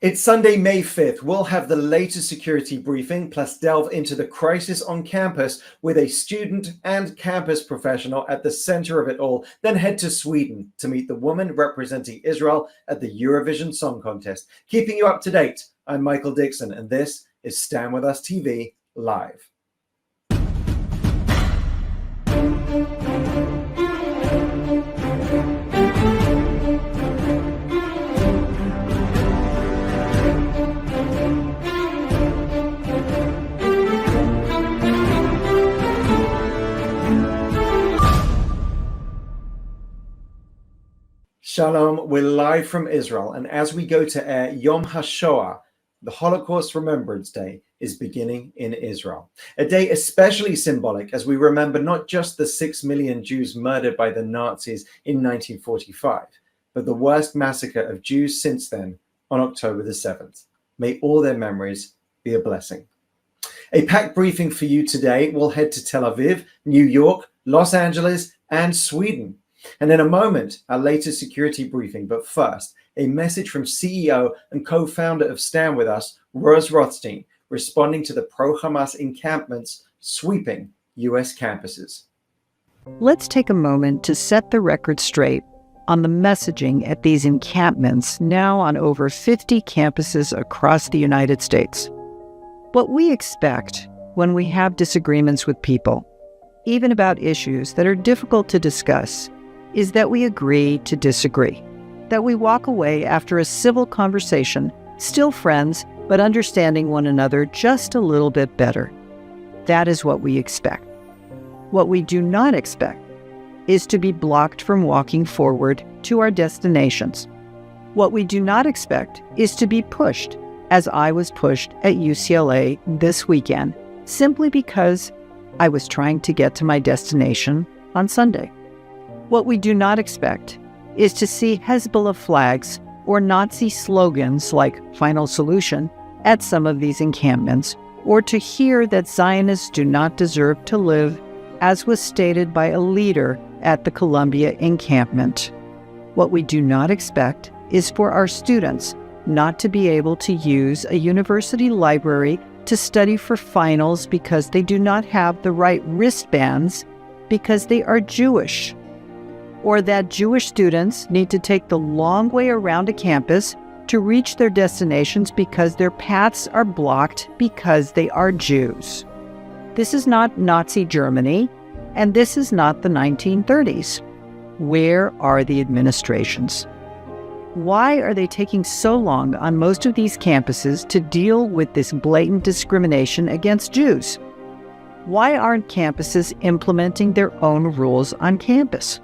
It's Sunday, May 5th. We'll have the latest security briefing, plus delve into the crisis on campus with a student and campus professional at the center of it all, then head to Sweden to meet the woman representing Israel at the Eurovision Song Contest. Keeping you up to date, I'm Michael Dixon, and this is Stand With Us TV Live. Shalom, we're live from Israel, and as we go to air, Yom HaShoah, the Holocaust Remembrance Day, is beginning in Israel. A day especially symbolic as we remember not just the 6 million Jews murdered by the Nazis in 1945, but the worst massacre of Jews since then on October the 7th. May all their memories be a blessing. A packed briefing for you today. We'll head to Tel Aviv, New York, Los Angeles, and Sweden. And in a moment, our latest security briefing. But first, a message from CEO and co-founder of Stand With Us, Rose Rothstein, responding to the pro-Hamas encampments sweeping U.S. campuses. Let's take a moment to set the record straight on the messaging at these encampments now on over 50 campuses across the United States. What we expect when we have disagreements with people, even about issues that are difficult to discuss, is that we agree to disagree, that we walk away after a civil conversation, still friends, but understanding one another just a little bit better. That is what we expect. What we do not expect is to be blocked from walking forward to our destinations. What we do not expect is to be pushed, as I was pushed at UCLA this weekend, simply because I was trying to get to my destination on Sunday. What we do not expect is to see Hezbollah flags or Nazi slogans like Final Solution at some of these encampments, or to hear that Zionists do not deserve to live, as was stated by a leader at the Columbia encampment. What we do not expect is for our students not to be able to use a university library to study for finals because they do not have the right wristbands because they are Jewish, or that Jewish students need to take the long way around a campus to reach their destinations because their paths are blocked because they are Jews. This is not Nazi Germany, and this is not the 1930s. Where are the administrations? Why are they taking so long on most of these campuses to deal with this blatant discrimination against Jews? Why aren't campuses implementing their own rules on campus?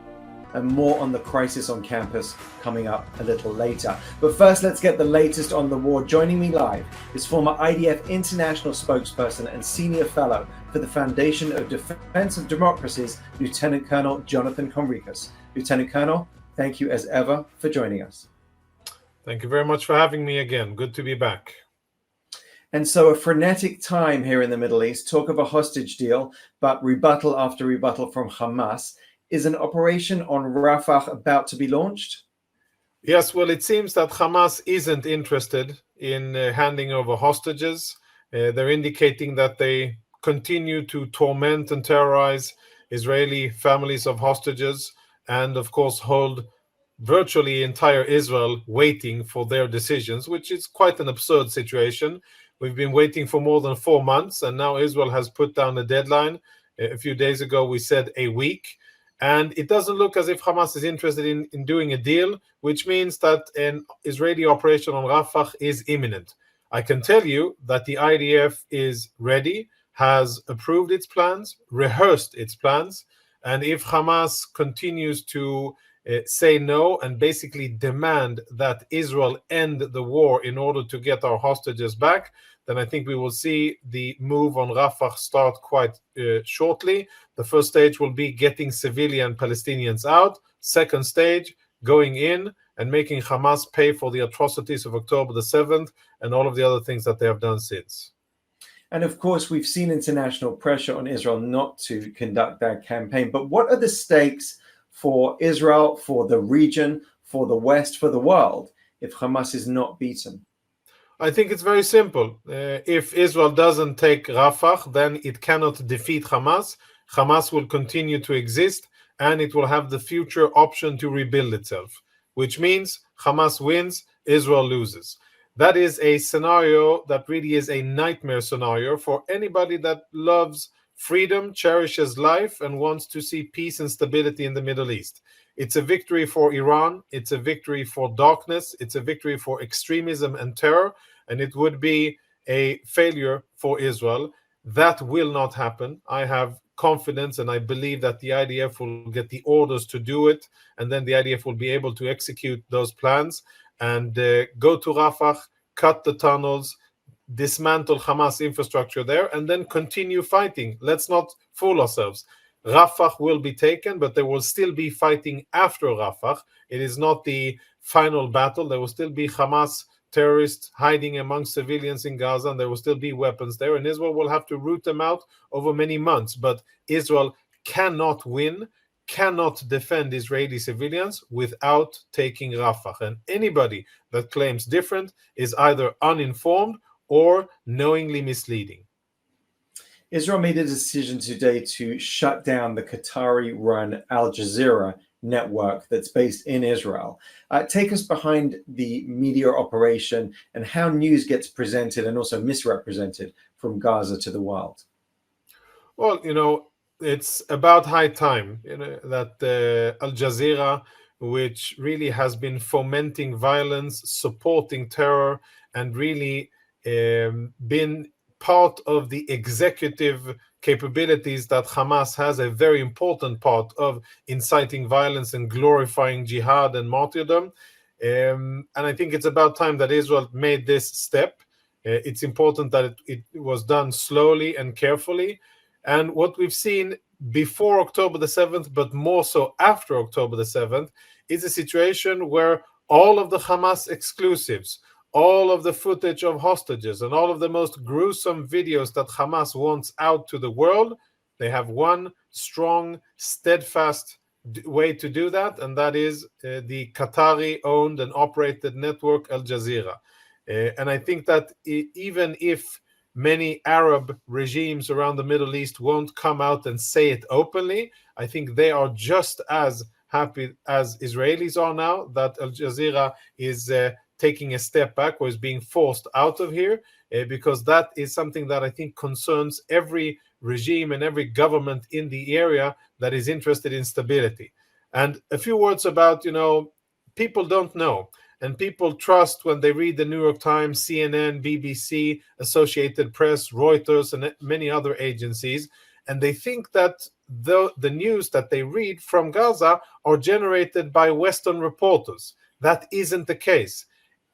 And more on the crisis on campus coming up a little later. But first, let's get the latest on the war. Joining me live is former IDF international spokesperson and senior fellow for the Foundation of Defense of Democracies, Lieutenant Colonel Jonathan Conricus. Lieutenant Colonel, thank you as ever for joining us. Thank you very much for having me again. Good to be back. And so a frenetic time here in the Middle East, talk of a hostage deal, but rebuttal after rebuttal from Hamas. Is an operation on Rafah about to be launched? Yes, well, it seems that Hamas isn't interested in handing over hostages. They're indicating that they continue to torment and terrorize Israeli families of hostages and, of course, hold virtually entire Israel waiting for their decisions, which is quite an absurd situation. We've been waiting for more than 4 months, and now Israel has put down a deadline. A few days ago, we said a week. And it doesn't look as if Hamas is interested in doing a deal, which means that an Israeli operation on Rafah is imminent. I can tell you that the IDF is ready, has approved its plans, rehearsed its plans, and if Hamas continues to say no and basically demand that Israel end the war in order to get our hostages back, then I think we will see the move on Rafah start quite shortly. The first stage will be getting civilian Palestinians out. Second stage, going in and making Hamas pay for the atrocities of October the 7th and all of the other things that they have done since. And of course, we've seen international pressure on Israel not to conduct that campaign. But what are the stakes for Israel, for the region, for the West, for the world, if Hamas is not beaten? I think it's very simple. If Israel doesn't take Rafah, then it cannot defeat Hamas. Hamas will continue to exist, and it will have the future option to rebuild itself, which means Hamas wins, Israel loses. That is a scenario that really is a nightmare scenario for anybody that loves freedom, cherishes life, and wants to see peace and stability in the Middle East. It's a victory for Iran. It's a victory for darkness. It's a victory for extremism and terror. And it would be a failure for Israel. That will not happen. I have confidence and I believe that the IDF will get the orders to do it. And then the IDF will be able to execute those plans and go to Rafah, cut the tunnels, dismantle Hamas infrastructure there, and then continue fighting. Let's not fool ourselves. Rafah will be taken, but there will still be fighting after Rafah. It is not the final battle. There will still be Hamas terrorists hiding among civilians in Gaza, and there will still be weapons there, and Israel will have to root them out over many months. But Israel cannot win, cannot defend Israeli civilians without taking Rafah. And anybody that claims different is either uninformed or knowingly misleading. Israel made a decision today to shut down the Qatari-run Al Jazeera network that's based in Israel. Take us behind the media operation and how news gets presented and also misrepresented from Gaza to the world. Well, it's about high time that Al Jazeera, which really has been fomenting violence, supporting terror, and really been part of the executive capabilities that Hamas has, a very important part of inciting violence and glorifying jihad and martyrdom. And I think it's about time that Israel made this step. It's important that it was done slowly and carefully. And what we've seen before October the 7th, but more so after October the 7th, is a situation where all of the Hamas exclusives, all of the footage of hostages, and all of the most gruesome videos that Hamas wants out to the world, they have one strong, steadfast way to do that, and that is the Qatari-owned and operated network Al Jazeera. And I think that even if many Arab regimes around the Middle East won't come out and say it openly, I think they are just as happy as Israelis are now that Al Jazeera is taking a step back or is being forced out of here, because that is something that I think concerns every regime and every government in the area that is interested in stability. And a few words about, people don't know. And people trust when they read the New York Times, CNN, BBC, Associated Press, Reuters, and many other agencies. And they think that the news that they read from Gaza are generated by Western reporters. That isn't the case.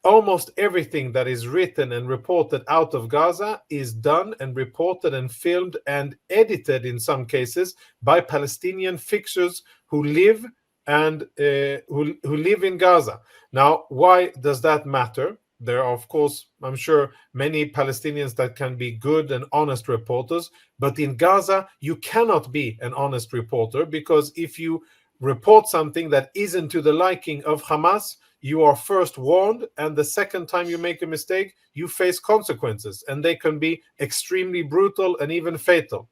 Almost everything that is written and reported out of Gaza is done and reported and filmed and edited in some cases by Palestinian fixers who live and who live in Gaza. Now, why does that matter? There are, of course, I'm sure, many Palestinians that can be good and honest reporters, but in Gaza, you cannot be an honest reporter, because if you report something that isn't to the liking of Hamas, you are first warned, and the second time you make a mistake, you face consequences, and they can be extremely brutal and even fatal.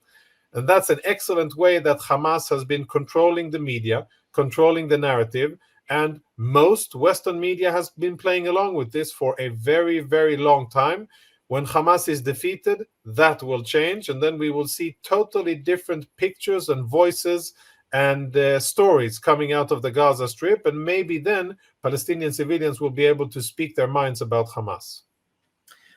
And that's an excellent way that Hamas has been controlling the media, controlling the narrative, and most Western media has been playing along with this for a very, very long time. When Hamas is defeated, that will change, and then we will see totally different pictures and voices and stories coming out of the Gaza Strip, and maybe then Palestinian civilians will be able to speak their minds about Hamas.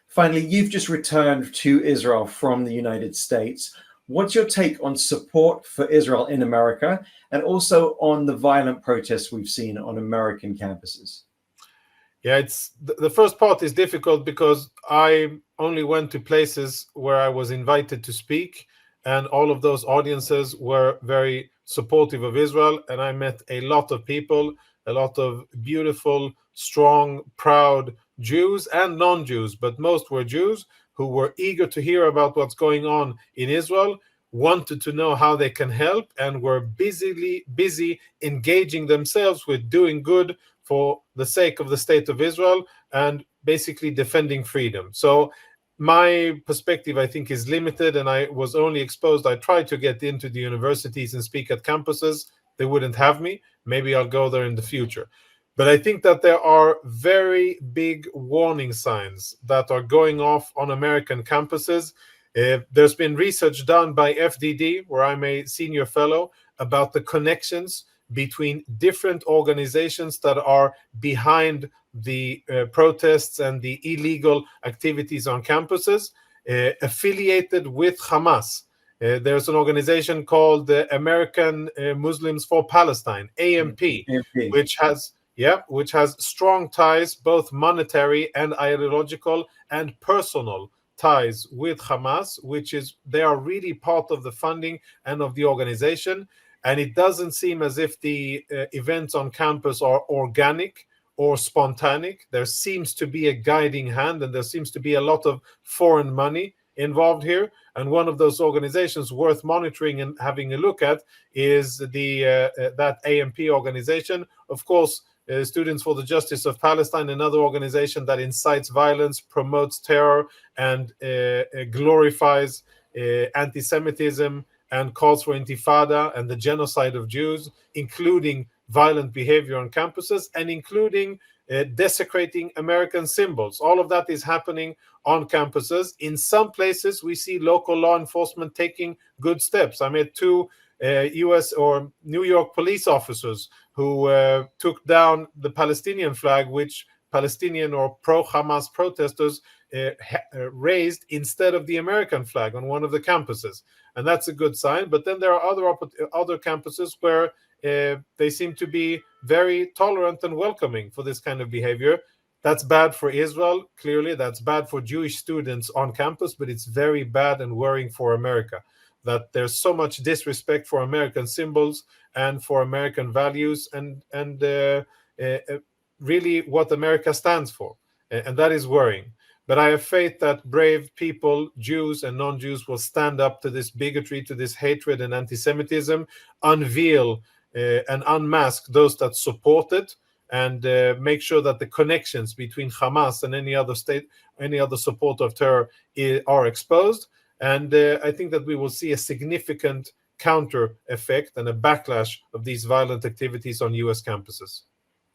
Finally, you've just returned to Israel from the United States. What's your take on support for Israel in America, and also on the violent protests we've seen on American campuses? Yeah, it's the first part is difficult because I only went to places where I was invited to speak, and all of those audiences were very supportive of Israel, and I met a lot of people, a lot of beautiful, strong, proud Jews and non-Jews, but most were Jews who were eager to hear about what's going on in Israel, wanted to know how they can help, and were busy engaging themselves with doing good for the sake of the state of Israel, and basically defending freedom. So my perspective, I think, is limited, and I was only exposed. I tried to get into the universities and speak at campuses. They wouldn't have me. Maybe I'll go there in the future. But I think that there are very big warning signs that are going off on American campuses. There's been research done by FDD, where I'm a senior fellow, about the connections between different organizations that are behind the protests and the illegal activities on campuses, affiliated with Hamas. There's an organization called the American Muslims for Palestine, AMP, which has strong ties, both monetary and ideological and personal ties with Hamas, they are really part of the funding and of the organization. And it doesn't seem as if the events on campus are organic or spontaneous. There seems to be a guiding hand, and there seems to be a lot of foreign money involved here. And one of those organizations worth monitoring and having a look at is that AMP organization. Of course, Students for the Justice of Palestine, another organization that incites violence, promotes terror, and glorifies anti-Semitism and calls for intifada and the genocide of Jews, including violent behavior on campuses and including desecrating American symbols. All of that is happening on campuses. In some places, we see local law enforcement taking good steps. I met two U.S. or New York police officers who took down the Palestinian flag, which Palestinian or pro-Hamas protesters raised instead of the American flag on one of the campuses. And that's a good sign. But then there are other campuses where they seem to be very tolerant and welcoming for this kind of behavior. That's bad for Israel, clearly. That's bad for Jewish students on campus, but it's very bad and worrying for America, that there's so much disrespect for American symbols and for American values and really what America stands for. And that is worrying. But I have faith that brave people, Jews and non-Jews, will stand up to this bigotry, to this hatred and anti-Semitism, unveil and unmask those that support it, and make sure that the connections between Hamas and any other state, any other supporter of terror are exposed. And I think that we will see a significant counter effect and a backlash of these violent activities on US campuses.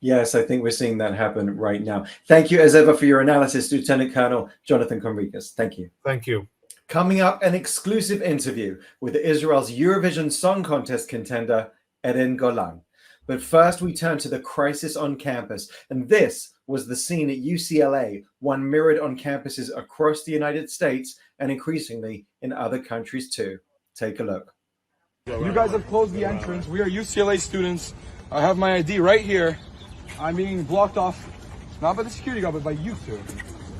Yes, I think we're seeing that happen right now. Thank you, as ever, for your analysis, Lieutenant Colonel Jonathan Conricus. Thank you. Thank you. Coming up, an exclusive interview with Israel's Eurovision Song Contest contender, Golan. But first, we turn to the crisis on campus. And this was the scene at UCLA, one mirrored on campuses across the United States and increasingly in other countries too. Take a look. You guys have closed the entrance. We are UCLA students. I have my ID right here. I'm being blocked off, not by the security guard, but by you two.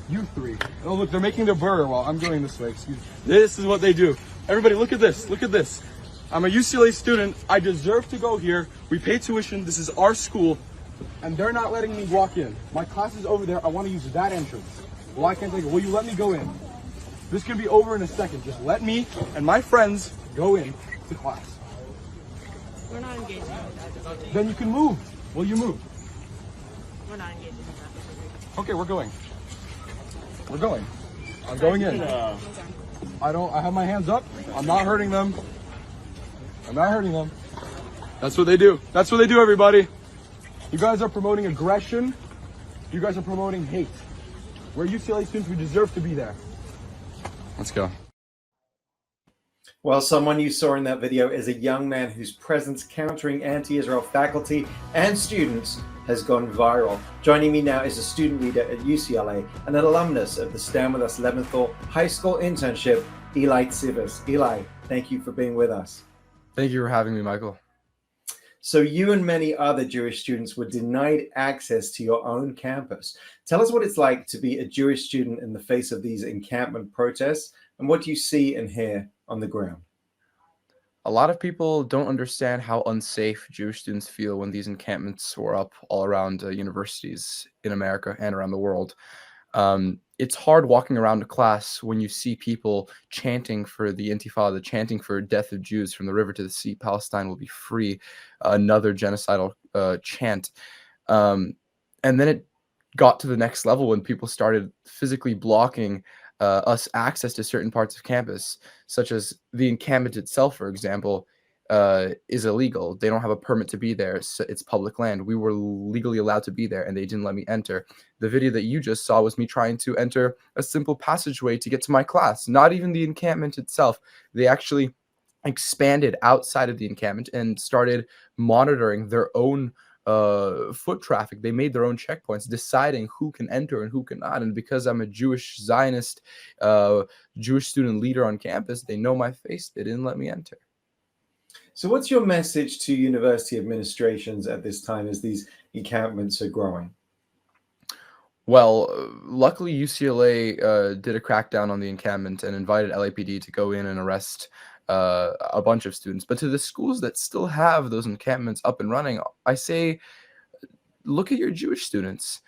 You three. Oh, look, they're making their burger while I'm going this way. Excuse me. This is what they do. Everybody, look at this. Look at this. I'm a UCLA student. I deserve to go here. We pay tuition. This is our school. And they're not letting me walk in. My class is over there. I want to use that entrance. Well, I can't take it. Will you let me go in? This can be over in a second. Just let me and my friends go in to class. We're not engaging with that. Then you can move. Will you move? We're not engaging with that. Okay, we're going. We're going. I'm going in. I have my hands up. I'm not hurting them. I'm not hurting them. That's what they do. That's what they do, everybody. You guys are promoting aggression. You guys are promoting hate. We're UCLA students. We deserve to be there. Let's go. Well, someone you saw in that video is a young man whose presence countering anti-Israel faculty and students has gone viral. Joining me now is a student leader at UCLA and an alumnus of the Stand With Us Leventhal High School internship, Eli Tsives. Eli, thank you for being with us. Thank you for having me, Michael. So you and many other Jewish students were denied access to your own campus. Tell us what it's like to be a Jewish student in the face of these encampment protests, and what do you see and hear on the ground? A lot of people don't understand how unsafe Jewish students feel when these encampments were up all around universities in America and around the world. It's hard walking around a class when you see people chanting for the Intifada, chanting for death of Jews from the river to the sea, Palestine will be free, another genocidal chant. And then it got to the next level when people started physically blocking us access to certain parts of campus, such as the encampment itself, for example, is illegal. They don't have a permit to be there. So it's public land. We were legally allowed to be there, and they didn't let me enter. The video that you just saw was me trying to enter a simple passageway to get to my class, not even the encampment itself. They actually expanded outside of the encampment and started monitoring their own foot traffic. They made their own checkpoints, deciding who can enter and who cannot. And because I'm a Jewish Zionist, Jewish student leader on campus, they know my face. They didn't let me enter. So what's your message to university administrations at this time as these encampments are growing? Well, luckily UCLA did a crackdown on the encampment and invited LAPD to go in and arrest a bunch of students. But to the schools that still have those encampments up and running, I say, look at your Jewish students.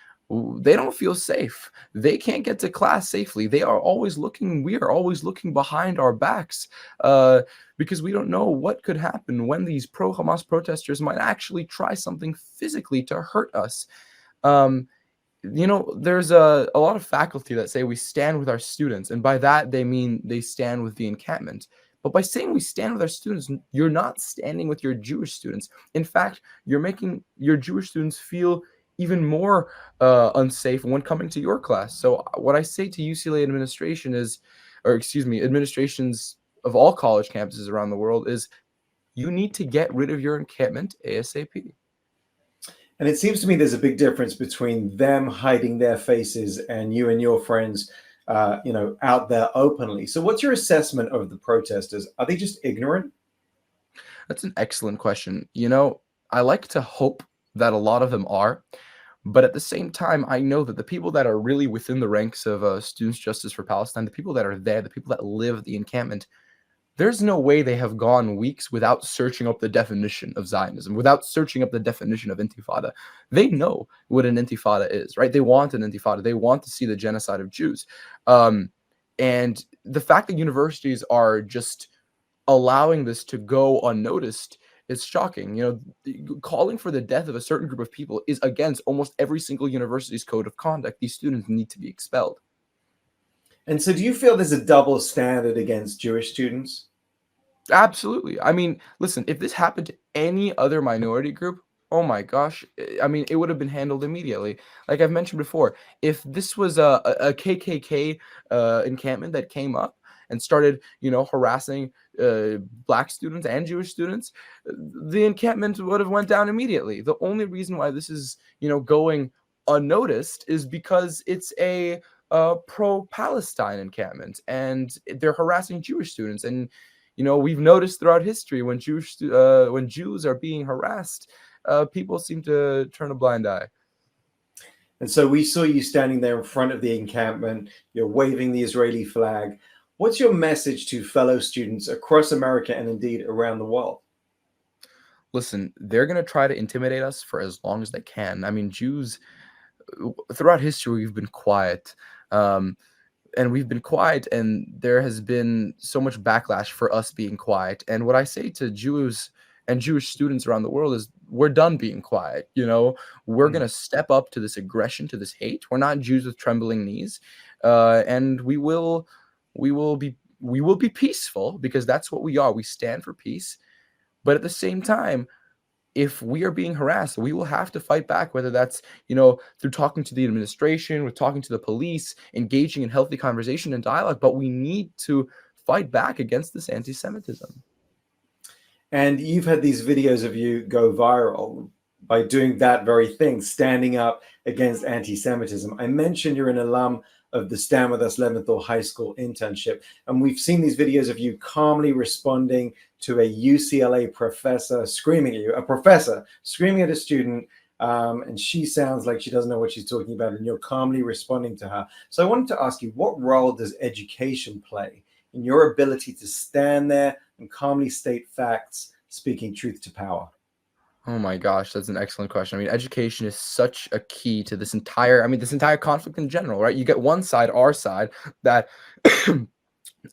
They don't feel safe. They can't get to class safely. We are always looking behind our backs because we don't know what could happen when these pro-Hamas protesters might actually try something physically to hurt us. There's a lot of faculty that say we stand with our students, and by that they mean they stand with the encampment. But by saying we stand with our students, you're not standing with your Jewish students. In fact, you're making your Jewish students feel even more unsafe when coming to your class. So what I say to UCLA administration is, administrations of all college campuses around the world is, you need to get rid of your encampment ASAP. And it seems to me there's a big difference between them hiding their faces and you and your friends out there openly. So what's your assessment of the protesters? Are they just ignorant? That's an excellent question. I like to hope that a lot of them are, but at the same time, I know that the people that are really within the ranks of Students' Justice for Palestine, the people that are there, the people that live the encampment, there's no way they have gone weeks without searching up the definition of Zionism, without searching up the definition of intifada. They know what an intifada is, right? They want an intifada. They want to see the genocide of Jews. And the fact that universities are just allowing this to go unnoticed is shocking. Calling for the death of a certain group of people is against almost every single university's code of conduct. These students need to be expelled. And so do you feel there's a double standard against Jewish students? Absolutely. I mean, listen, if this happened to any other minority group, oh my gosh, I mean, it would have been handled immediately. Like I've mentioned before, if this was a KKK encampment that came up and started, harassing Black students and Jewish students, the encampment would have went down immediately. The only reason why this is, going unnoticed is because it's a pro-Palestine encampment, and they're harassing Jewish students. And we've noticed throughout history when Jews are being harassed, people seem to turn a blind eye. And so we saw you standing there in front of the encampment. You're waving the Israeli flag. What's your message to fellow students across America and indeed around the world? Listen, they're going to try to intimidate us for as long as they can. I mean, Jews throughout history, we've been quiet. And we've been quiet, and there has been so much backlash for us being quiet. And what I say to Jews and Jewish students around the world is, we're done being quiet. We're going to step up to this aggression, to this hate. We're not Jews with trembling knees. And we will be peaceful, because that's what we are. We stand for peace. But at the same time, if we are being harassed, we will have to fight back, whether that's, through talking to the administration, with talking to the police, engaging in healthy conversation and dialogue. But we need to fight back against this anti-Semitism. And you've had these videos of you go viral by doing that very thing, standing up against anti-Semitism. I mentioned you're an alum of the Stand With Us Leventhal High School internship, and we've seen these videos of you calmly responding to a UCLA professor screaming at you, a professor screaming at a student, and she sounds like she doesn't know what she's talking about, and you're calmly responding to her. So I wanted to ask you, what role does education play in your ability to stand there and calmly state facts, speaking truth to power? Oh my gosh, that's an excellent question. I mean, education is such a key to this entire conflict in general, right? You get one side, our side, that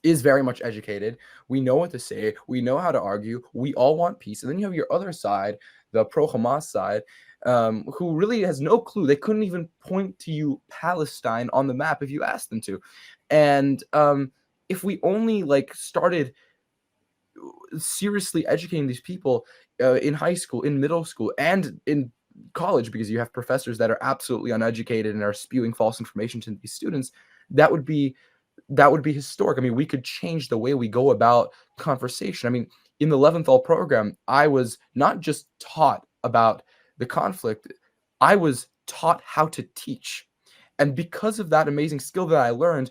is very much educated. We know what to say. We know how to argue. We all want peace. And then you have your other side, the pro-Hamas side, who really has no clue. They couldn't even point to you Palestine on the map if you asked them to. And if we only like started seriously educating these people in high school, in middle school, and in college, because you have professors that are absolutely uneducated and are spewing false information to these students, that would be historic. I mean, we could change the way we go about conversation. I mean, in the Leventhal program, I was not just taught about the conflict, I was taught how to teach. And because of that amazing skill that I learned,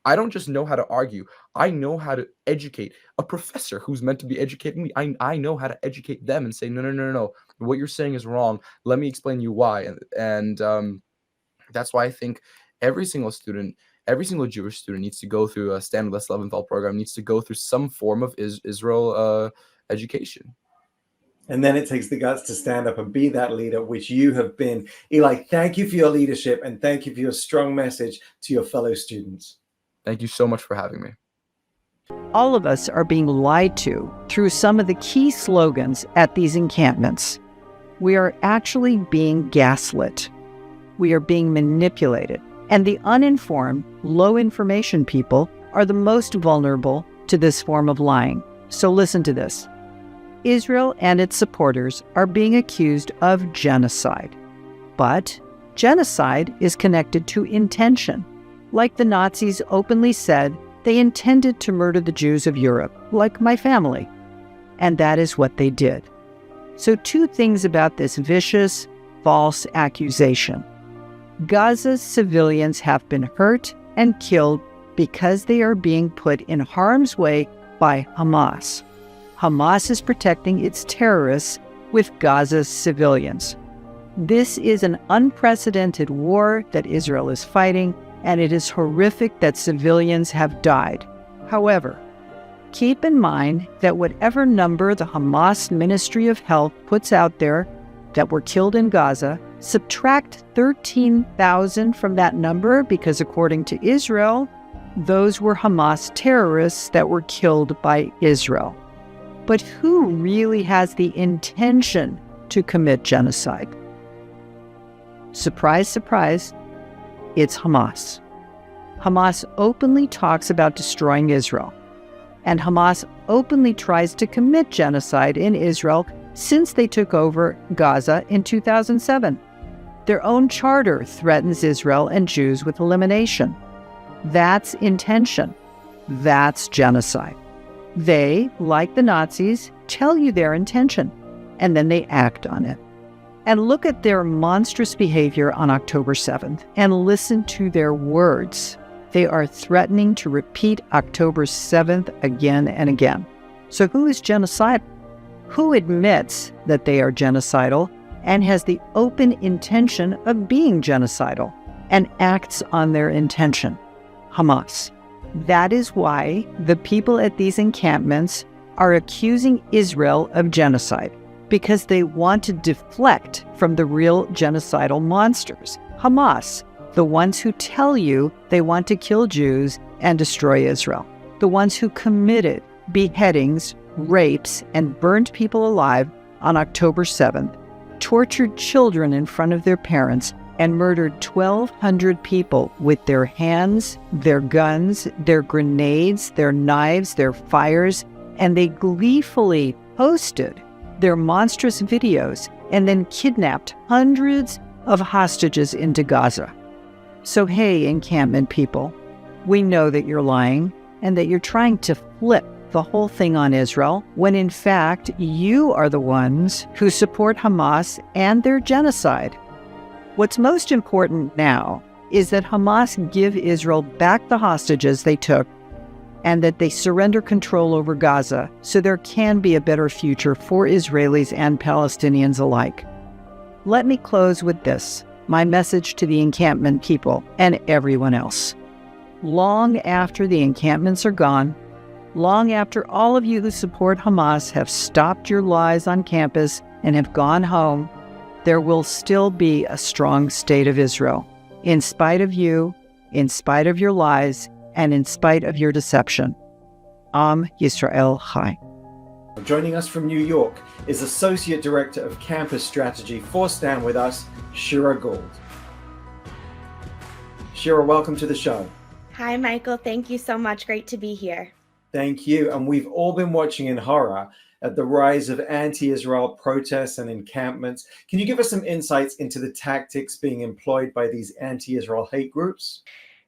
I don't just know how to argue, I know how to educate. A professor who's meant to be educating me, I know how to educate them and say, no, what you're saying is wrong. Let me explain you why. And that's why I think every single Jewish student needs to go through a standardless Leventhal program, needs to go through some form of Israel education. And then it takes the guts to stand up and be that leader, which you have been. Eli, thank you for your leadership and thank you for your strong message to your fellow students. Thank you so much for having me. All of us are being lied to through some of the key slogans at these encampments. We are actually being gaslit. We are being manipulated. And the uninformed, low information people are the most vulnerable to this form of lying. So listen to this. Israel and its supporters are being accused of genocide. But genocide is connected to intention. Like the Nazis openly said, they intended to murder the Jews of Europe, like my family. And that is what they did. So 2 things about this vicious, false accusation. Gaza's civilians have been hurt and killed because they are being put in harm's way by Hamas. Hamas is protecting its terrorists with Gaza's civilians. This is an unprecedented war that Israel is fighting, and it is horrific that civilians have died. However, keep in mind that whatever number the Hamas Ministry of Health puts out there that were killed in Gaza, subtract 13,000 from that number, because according to Israel, those were Hamas terrorists that were killed by Israel. But who really has the intention to commit genocide? Surprise, surprise, it's Hamas. Hamas openly talks about destroying Israel, and Hamas openly tries to commit genocide in Israel since they took over Gaza in 2007. Their own charter threatens Israel and Jews with elimination. That's intention. That's genocide. They, like the Nazis, tell you their intention, and then they act on it. And look at their monstrous behavior on October 7th, and listen to their words. They are threatening to repeat October 7th again and again. So who is genocidal? Who admits that they are genocidal and has the open intention of being genocidal and acts on their intention? Hamas. That is why the people at these encampments are accusing Israel of genocide, because they want to deflect from the real genocidal monsters, Hamas, the ones who tell you they want to kill Jews and destroy Israel, the ones who committed beheadings, rapes, and burned people alive on October 7th, tortured children in front of their parents, and murdered 1,200 people with their hands, their guns, their grenades, their knives, their fires, and they gleefully posted their monstrous videos and then kidnapped hundreds of hostages into Gaza. So hey, encampment people, we know that you're lying and that you're trying to flip the whole thing on Israel, when in fact you are the ones who support Hamas and their genocide. What's most important now is that Hamas give Israel back the hostages they took and that they surrender control over Gaza so there can be a better future for Israelis and Palestinians alike. Let me close with this, my message to the encampment people and everyone else. Long after the encampments are gone, long after all of you who support Hamas have stopped your lies on campus and have gone home, there will still be a strong state of Israel, in spite of you, in spite of your lies, and in spite of your deception. Am Yisrael Chai. Joining us from New York is Associate Director of Campus Strategy for Stand With Us, Shira Gould. Shira, welcome to the show. Hi, Michael. Thank you so much. Great to be here. Thank you. And we've all been watching in horror at the rise of anti-Israel protests and encampments. Can you give us some insights into the tactics being employed by these anti-Israel hate groups?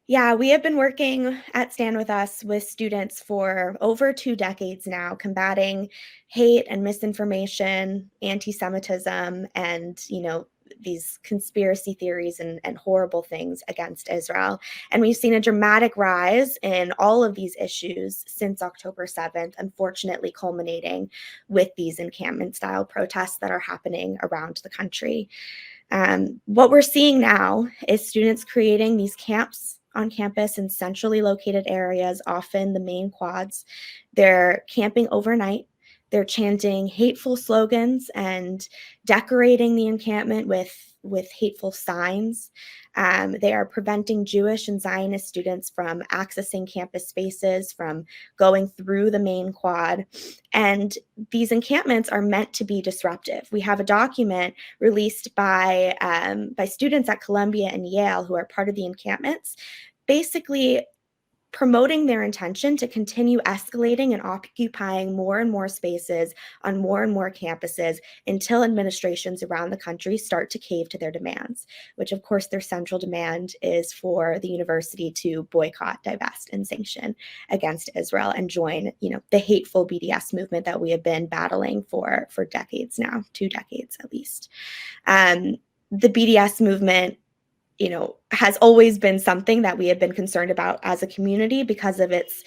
Yeah, we have been working at Stand With Us with students for over 2 decades now, combating hate and misinformation, anti-Semitism, and, these conspiracy theories and horrible things against Israel. And we've seen a dramatic rise in all of these issues since October 7th, unfortunately culminating with these encampment-style protests that are happening around the country. What we're seeing now is students creating these camps on campus in centrally located areas, often the main quads. They're camping overnight. They're chanting hateful slogans and decorating the encampment with hateful signs. They are preventing Jewish and Zionist students from accessing campus spaces, from going through the main quad. And these encampments are meant to be disruptive. We have a document released by students at Columbia and Yale who are part of the encampments, basically promoting their intention to continue escalating and occupying more and more spaces on more and more campuses until administrations around the country start to cave to their demands, which of course their central demand is for the university to boycott, divest, and sanction against Israel and join, the hateful BDS movement that we have been battling for decades now, 2 decades at least. The BDS movement has always been something that we have been concerned about as a community because of its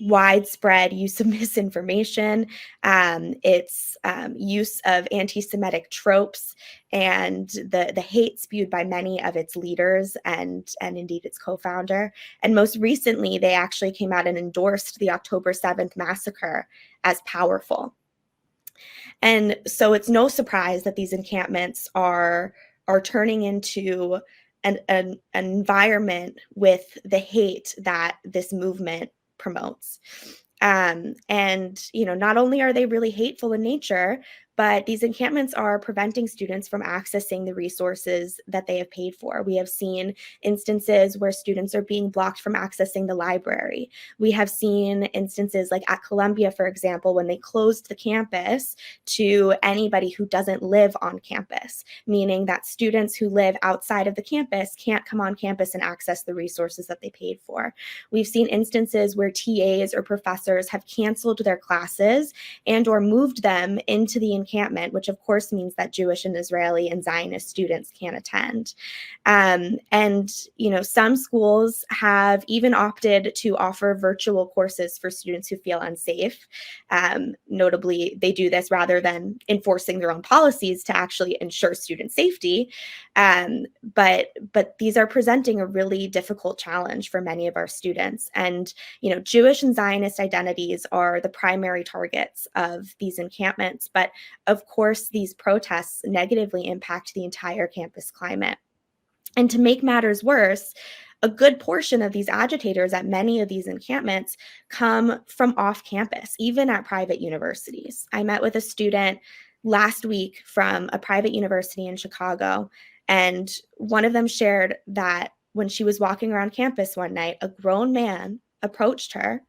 widespread use of misinformation, its use of anti-Semitic tropes, and the hate spewed by many of its leaders and indeed its co-founder. And most recently, they actually came out and endorsed the October 7th massacre as powerful. And so it's no surprise that these encampments are turning into an environment with the hate that this movement promotes. And, not only are they really hateful in nature, but these encampments are preventing students from accessing the resources that they have paid for. We have seen instances where students are being blocked from accessing the library. We have seen instances like at Columbia, for example, when they closed the campus to anybody who doesn't live on campus, meaning that students who live outside of the campus can't come on campus and access the resources that they paid for. We've seen instances where TAs or professors have canceled their classes and or moved them into the encampment, which of course means that Jewish and Israeli and Zionist students can't attend. Some schools have even opted to offer virtual courses for students who feel unsafe. Notably, they do this rather than enforcing their own policies to actually ensure student safety. But these are presenting a really difficult challenge for many of our students. And, Jewish and Zionist identities are the primary targets of these encampments. But of course, these protests negatively impact the entire campus climate. And to make matters worse, a good portion of these agitators at many of these encampments come from off campus, even at private universities. I met with a student last week from a private university in Chicago, and one of them shared that when she was walking around campus one night, a grown man approached her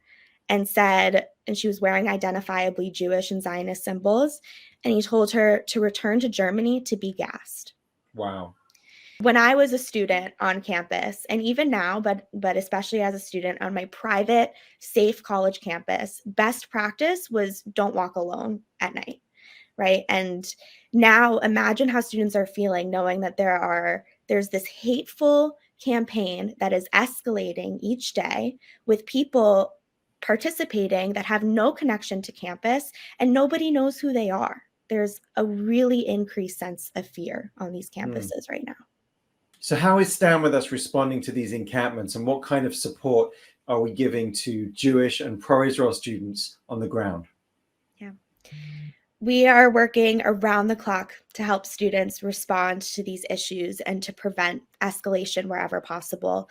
and said, and she was wearing identifiably Jewish and Zionist symbols, and he told her to return to Germany to be gassed. Wow. When I was a student on campus, and even now, but especially as a student on my private, safe college campus, best practice was don't walk alone at night, right? And now imagine how students are feeling knowing that there's this hateful campaign that is escalating each day with people participating that have no connection to campus and nobody knows who they are. There's a really increased sense of fear on these campuses right now. So how is Stand With Us responding to these encampments, and what kind of support are we giving to Jewish and pro-Israel students on the ground? Yeah. We are working around the clock to help students respond to these issues and to prevent escalation wherever possible.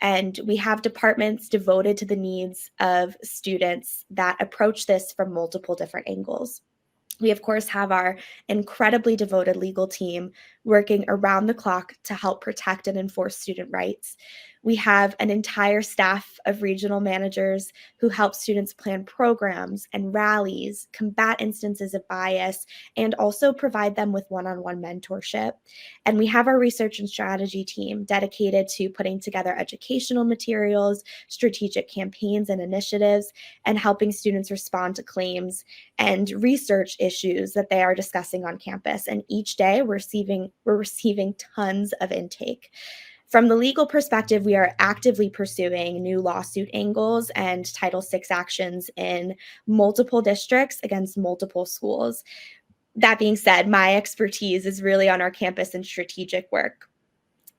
And we have departments devoted to the needs of students that approach this from multiple different angles. We, of course, have our incredibly devoted legal team working around the clock to help protect and enforce student rights. We have an entire staff of regional managers who help students plan programs and rallies, combat instances of bias, and also provide them with one-on-one mentorship. And we have our research and strategy team dedicated to putting together educational materials, strategic campaigns and initiatives, and helping students respond to claims and research issues that they are discussing on campus. And each day we're receiving tons of intake. From the legal perspective, we are actively pursuing new lawsuit angles and Title VI actions in multiple districts against multiple schools. That being said, my expertise is really on our campus and strategic work.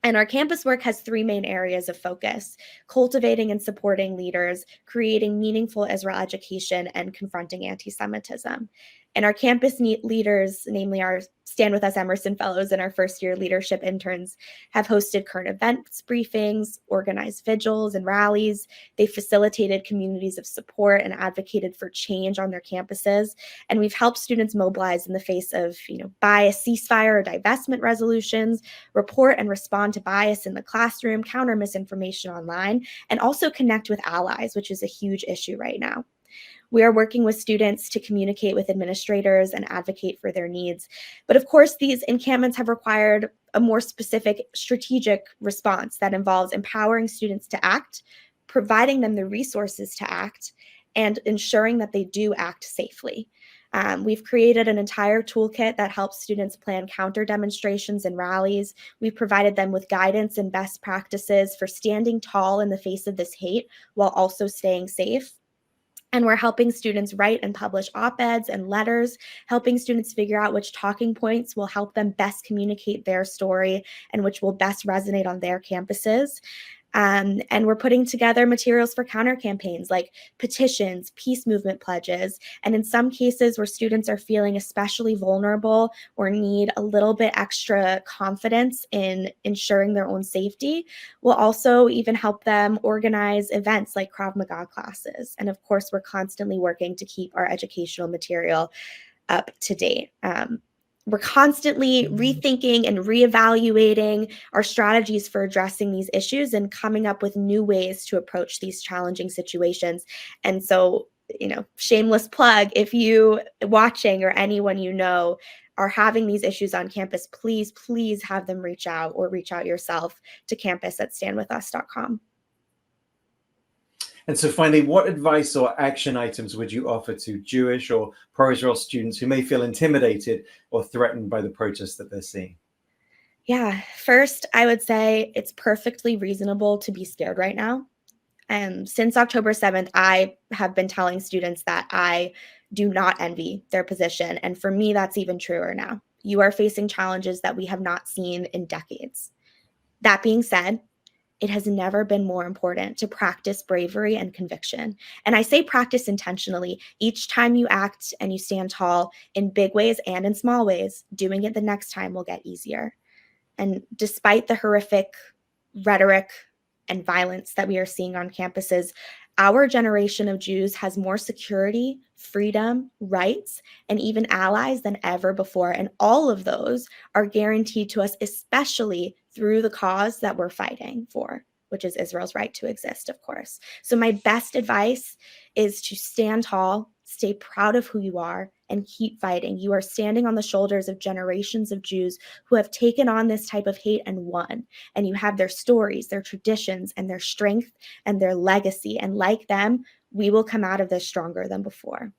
And our campus work has three main areas of focus: cultivating and supporting leaders, creating meaningful Israel education, and confronting anti-Semitism. And our campus leaders, namely our Stand With Us Emerson Fellows and our first-year leadership interns, have hosted current events briefings, organized vigils and rallies. They facilitated communities of support and advocated for change on their campuses. And we've helped students mobilize in the face of, bias, ceasefire, or divestment resolutions, report and respond to bias in the classroom, counter misinformation online, and also connect with allies, which is a huge issue right now. We are working with students to communicate with administrators and advocate for their needs. But of course, these encampments have required a more specific strategic response that involves empowering students to act, providing them the resources to act, and ensuring that they do act safely. We've created an entire toolkit that helps students plan counter demonstrations and rallies. We've provided them with guidance and best practices for standing tall in the face of this hate while also staying safe. And we're helping students write and publish op-eds and letters, helping students figure out which talking points will help them best communicate their story and which will best resonate on their campuses. And we're putting together materials for counter campaigns like petitions, peace movement pledges, and in some cases where students are feeling especially vulnerable or need a little bit extra confidence in ensuring their own safety, we'll also even help them organize events like Krav Maga classes. And of course, we're constantly working to keep our educational material up to date. We're constantly rethinking and reevaluating our strategies for addressing these issues and coming up with new ways to approach these challenging situations. And so, shameless plug, if you watching or anyone are having these issues on campus, please have them reach out yourself to campus@standwithus.com. And so finally, what advice or action items would you offer to Jewish or pro-Israel students who may feel intimidated or threatened by the protests that they're seeing? Yeah, first, I would say it's perfectly reasonable to be scared right now. Since October 7th, I have been telling students that I do not envy their position. And for me, that's even truer now. You are facing challenges that we have not seen in decades. That being said, it has never been more important to practice bravery and conviction. And I say practice intentionally. Each time you act and you stand tall in big ways and in small ways, doing it the next time will get easier. And despite the horrific rhetoric and violence that we are seeing on campuses, our generation of Jews has more security, freedom, rights, and even allies than ever before. And all of those are guaranteed to us, especially through the cause that we're fighting for, which is Israel's right to exist, of course. So my best advice is to stand tall, stay proud of who you are, and keep fighting. You are standing on the shoulders of generations of Jews who have taken on this type of hate and won. And you have their stories, their traditions, and their strength and their legacy. And like them, we will come out of this stronger than before.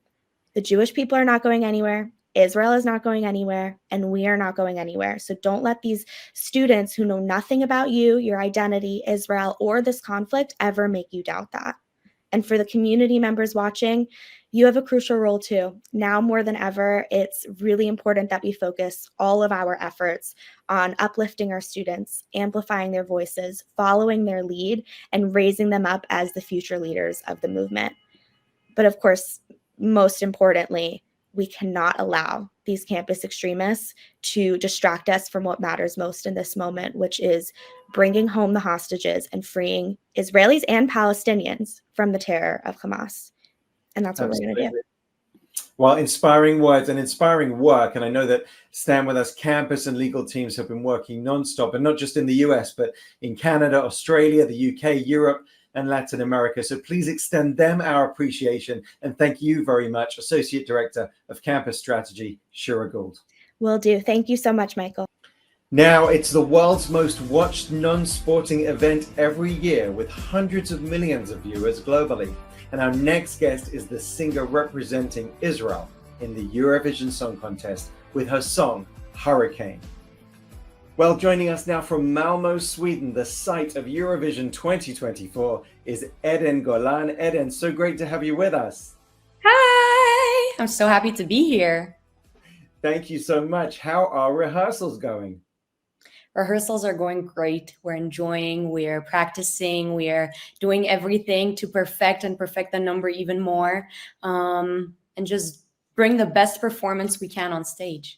The Jewish people are not going anywhere. Israel is not going anywhere, and we are not going anywhere. So don't let these students who know nothing about you, your identity, Israel, or this conflict ever make you doubt that. And for the community members watching, you have a crucial role too. Now more than ever, it's really important that we focus all of our efforts on uplifting our students, amplifying their voices, following their lead, and raising them up as the future leaders of the movement. But of course, most importantly, we cannot allow these campus extremists to distract us from what matters most in this moment, which is bringing home the hostages and freeing Israelis and Palestinians from the terror of Hamas. And that's what we're going to do. Well, inspiring words and inspiring work. And I know that Stand With Us campus and legal teams have been working nonstop, and not just in the US, but in Canada, Australia, the UK, Europe, and Latin America. So please extend them our appreciation. And thank you very much, Associate Director of Campus Strategy, Shira Gould. Will do. Thank you so much, Michael. Now, it's the world's most watched non-sporting event every year with hundreds of millions of viewers globally. And our next guest is the singer representing Israel in the Eurovision Song Contest with her song, Hurricane. Well, joining us now from Malmo, Sweden, the site of Eurovision 2024, is Eden Golan. Eden, so great to have you with us. Hi, I'm so happy to be here. Thank you so much. How are rehearsals going? Rehearsals are going great. We're enjoying, we're practicing, we're doing everything to perfect the number even more, and just bring the best performance we can on stage.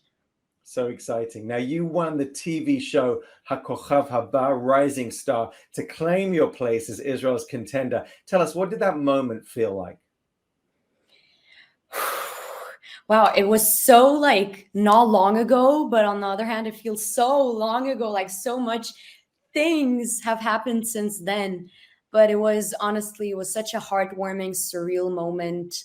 So exciting. Now, you won the TV show HaKochav Haba, Rising Star, to claim your place as Israel's contender. Tell us, what did that moment feel like? Wow, it was so not long ago, but on the other hand, it feels so long ago, like so much things have happened since then. But it was such a heartwarming, surreal moment.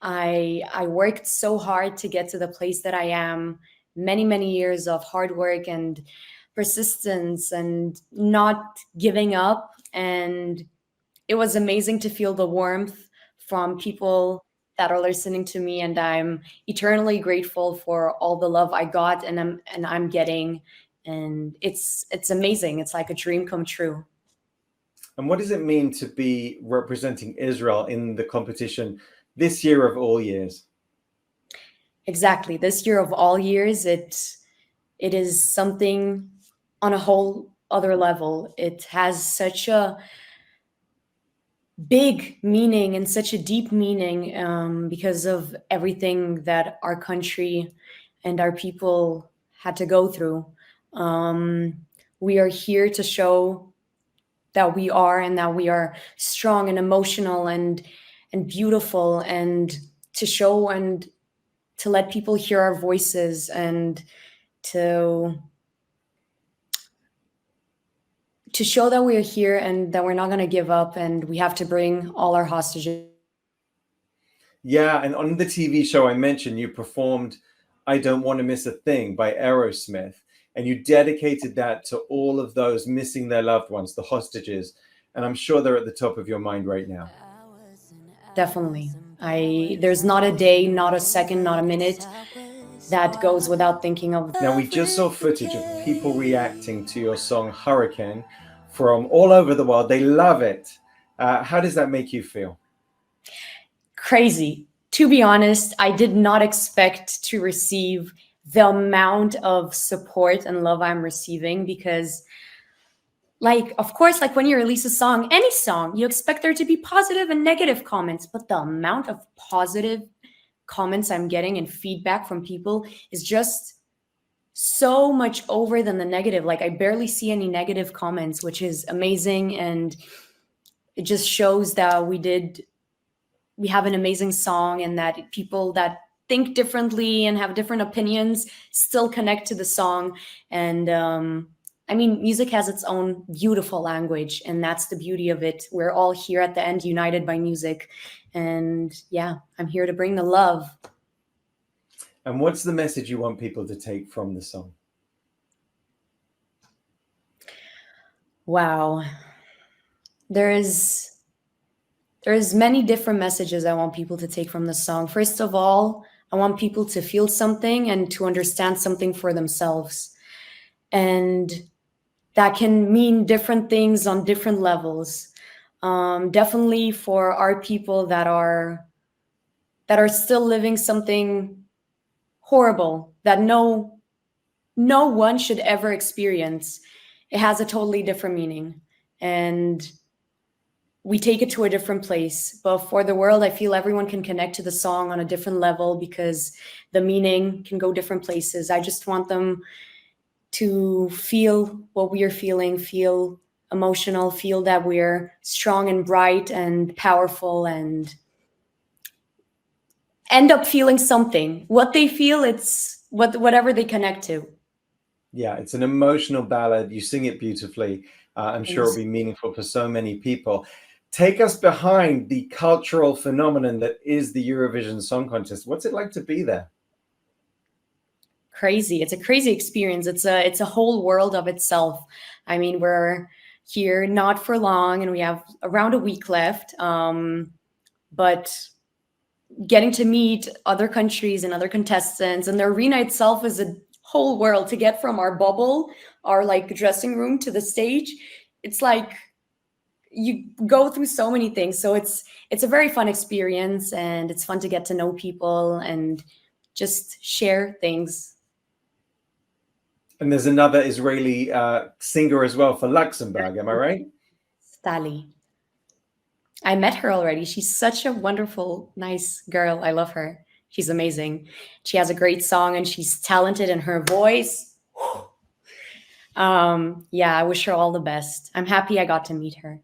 I worked so hard to get to the place that I am, many, many years of hard work and persistence and not giving up. And it was amazing to feel the warmth from people that are listening to me, and I'm eternally grateful for all the love I got and I'm getting, and it's amazing. It's like a dream come true. And what does it mean to be representing Israel in the competition this year of all years? Exactly, this year of all years, it is something on a whole other level. It has such a big meaning and such a deep meaning because of everything that our country and our people had to go through. We are here to show that we are strong and emotional and beautiful, and to show and to let people hear our voices, and to show that we're here and that we're not going to give up, and we have to bring all our hostages. Yeah, and on the TV show I mentioned, you performed I Don't Want to Miss a Thing by Aerosmith, and you dedicated that to all of those missing their loved ones, the hostages, and I'm sure they're at the top of your mind right now. Definitely. There's not a day, not a second, not a minute that goes without thinking of. Now, we just saw footage of people reacting to your song Hurricane from all over the world. They love it. How does that make you feel? Crazy. To be honest, I did not expect to receive the amount of support and love I'm receiving, because of course, when you release a song, any song, you expect there to be positive and negative comments, but the amount of positive comments I'm getting and feedback from people is just so much over than the negative. I barely see any negative comments, which is amazing. And it just shows that we have an amazing song, and that people that think differently and have different opinions still connect to the song. And music has its own beautiful language, and that's the beauty of it. We're all here at the end, united by music. And yeah, I'm here to bring the love. And what's the message you want people to take from the song? Wow. There's many different messages I want people to take from the song. First of all, I want people to feel something and to understand something for themselves. And that can mean different things on different levels. Definitely for our people that are still living something horrible that no one should ever experience. It has a totally different meaning. And we take it to a different place. But for the world, I feel everyone can connect to the song on a different level because the meaning can go different places. I just want them to feel what we are feeling, feel emotional, feel that we're strong and bright and powerful, and end up feeling something. What they feel, it's whatever they connect to. Yeah, it's an emotional ballad. You sing it beautifully. I'm sure it'll be meaningful for so many people. Take us behind the cultural phenomenon that is the Eurovision Song Contest. What's it like to be there? Crazy. It's a crazy experience. It's a whole world of itself. I mean, we're here not for long and we have around a week left. But getting to meet other countries and other contestants, and the arena itself is a whole world. To get from our bubble, our like dressing room, to the stage, it's like you go through so many things. So it's a very fun experience, and it's fun to get to know people and just share things. And there's another Israeli singer as well for Luxembourg, am I right? Stali. I met her already. She's such a wonderful, nice girl. I love her. She's amazing. She has a great song and she's talented in her voice. Yeah, I wish her all the best. I'm happy I got to meet her.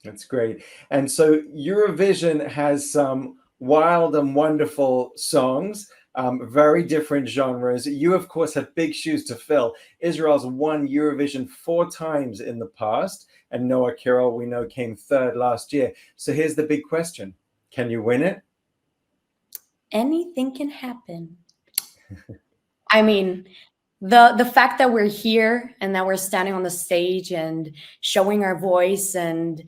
That's great. And so Eurovision has some wild and wonderful songs, very different genres. You, of course, have big shoes to fill. Israel's won Eurovision 4 times in the past, and Noah Kirel, we know, came 3rd last year. So here's the big question. Can you win it? Anything can happen. I mean, the fact that we're here and that we're standing on the stage and showing our voice, and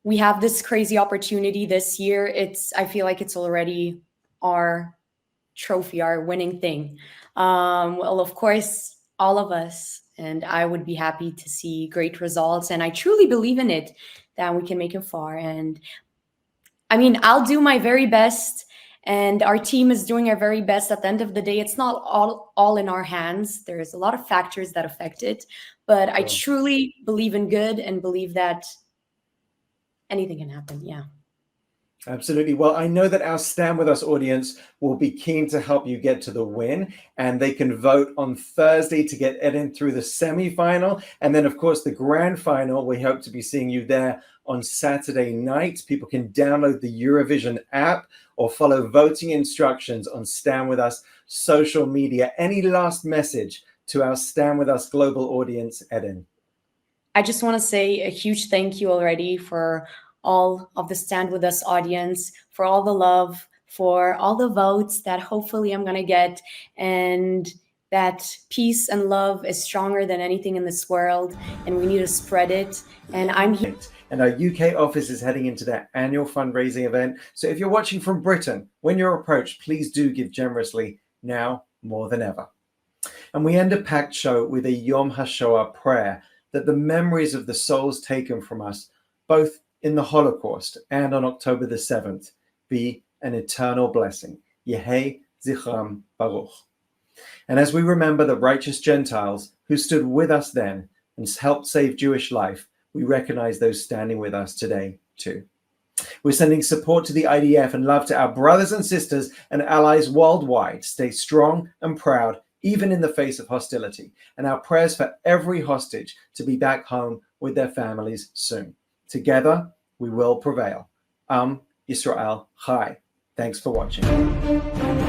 we have this crazy opportunity this year, I feel like it's already our trophy, our winning thing. Well, of course, all of us, and I would be happy to see great results, and I truly believe in it, that we can make it far. And I mean, I'll do my very best, and our team is doing our very best. At the end of the day, it's not all in our hands. There's a lot of factors that affect it, but I truly believe in good and believe that anything can happen. Yeah. Absolutely. Well, I know that our Stand With Us audience will be keen to help you get to the win, and they can vote on Thursday to get in through the semi-final. And then, of course, the grand final, we hope to be seeing you there on Saturday night. People can download the Eurovision app or follow voting instructions on Stand With Us social media. Any last message to our Stand With Us global audience, Eden? I just want to say a huge thank you already for all of the Stand With Us audience, for all the love, for all the votes that hopefully I'm going to get, and that peace and love is stronger than anything in this world, and we need to spread it. And I'm here. And our UK office is heading into their annual fundraising event. So if you're watching from Britain, when you're approached, please do give generously, now more than ever. And we end a packed show with a Yom HaShoah prayer, that the memories of the souls taken from us, both in the Holocaust and on October the 7th, be an eternal blessing. Yehei Zichram Baruch. And as we remember the righteous Gentiles who stood with us then and helped save Jewish life, we recognize those standing with us today too. We're sending support to the IDF and love to our brothers and sisters and allies worldwide. Stay strong and proud, even in the face of hostility. And our prayers for every hostage to be back home with their families soon. Together, we will prevail. Israel Chai. Thanks for watching.